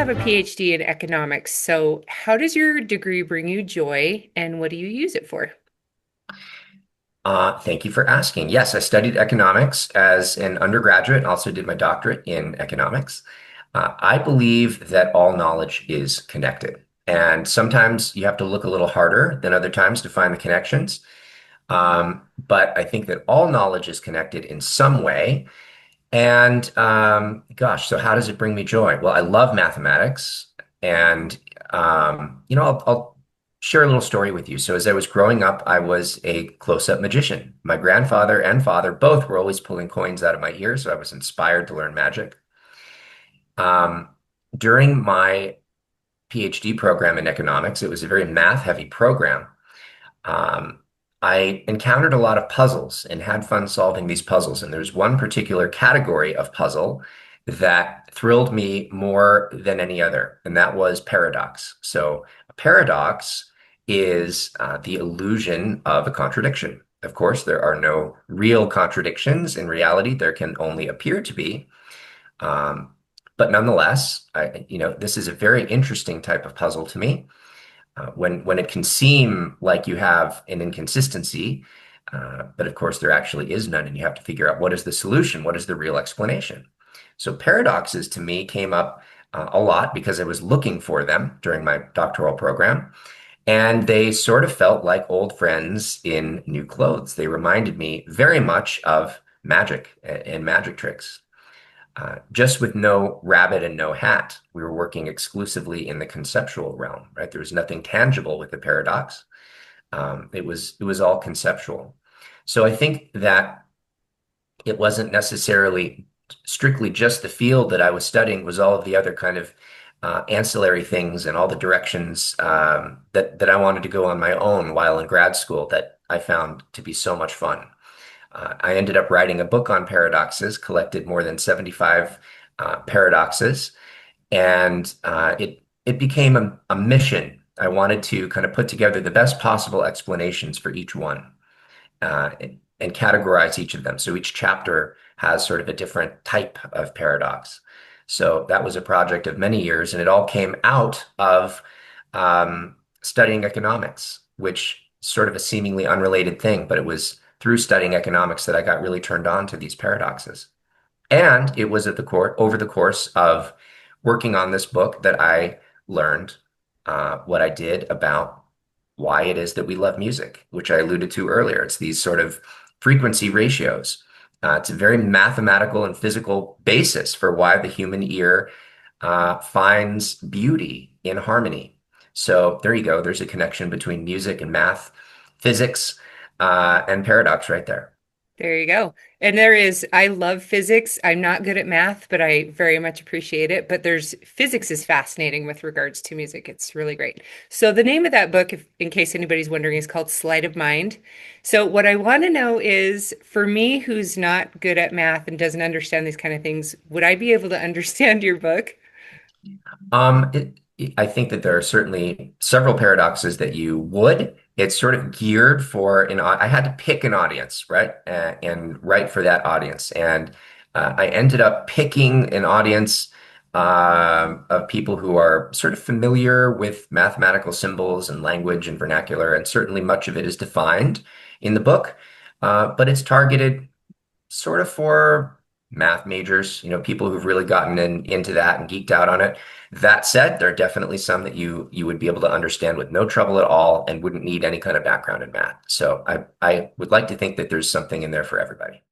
have a PhD in economics. So, how does your degree bring you joy and what do you use it for? Thank you for asking. Yes, I studied economics as an undergraduate, also did my doctorate in economics. I believe that all knowledge is connected. And sometimes you have to look a little harder than other times to find the connections. But I think that all knowledge is connected in some way. And gosh, so how does it bring me joy? Well, I love mathematics, and I'll share a little story with you. So, as I was growing up, I was a close-up magician. My grandfather and father both were always pulling coins out of my ears, so I was inspired to learn magic. Um, During my PhD program in economics, it was a very math-heavy program. Um, I encountered a lot of puzzles and had fun solving these puzzles. And there's one particular category of puzzle that thrilled me more than any other, and that was paradox. So, a paradox is the illusion of a contradiction. Of course, there are no real contradictions. In reality, there can only appear to be. Um, but nonetheless, this is a very interesting type of puzzle to me when it can seem like you have an inconsistency, but of course there actually is none, and you have to figure out what is the solution, what is the real explanation. So paradoxes to me came up a lot because I was looking for them during my doctoral program, and they sort of felt like old friends in new clothes. They reminded me very much of magic and magic tricks. Just with no rabbit and no hat. We were working exclusively in the conceptual realm, right? There was nothing tangible with the paradox. It was all conceptual. So I think that it wasn't necessarily strictly just the field that I was studying, was all of the other kind of ancillary things and all the directions that I wanted to go on my own while in grad school that I found to be so much fun. I ended up writing a book on paradoxes, collected more than 75 paradoxes, and it became a mission. I wanted to kind of put together the best possible explanations for each one and categorize each of them. So each chapter has sort of a different type of paradox. So that was a project of many years, and it all came out of studying economics, which is sort of a seemingly unrelated thing, but it was through studying economics that I got really turned on to these paradoxes. And it was over the course of working on this book that I learned what I did about why it is that we love music, which I alluded to earlier. It's these sort of frequency ratios. It's a very mathematical and physical basis for why the human ear finds beauty in harmony. So there you go. There's a connection between music and math, physics, and paradox right there. There you go. And there is, I love physics. I'm not good at math, but I very much appreciate it. But there's physics is fascinating with regards to music. It's really great. So the name of that book, if, in case anybody's wondering, is called Sleight of Mind. So what I want to know is, for me, who's not good at math and doesn't understand these kind of things, would I be able to understand your book? I think that there are certainly several paradoxes that you would. It's sort of geared for I had to pick an audience, right? And write for that audience. And I ended up picking an audience of people who are sort of familiar with mathematical symbols and language and vernacular. And certainly much of it is defined in the book, but it's targeted sort of for math majors, people who've really gotten into that and geeked out on it. That said, there are definitely some that you would be able to understand with no trouble at all and wouldn't need any kind of background in math. So I would like to think that there's something in there for everybody.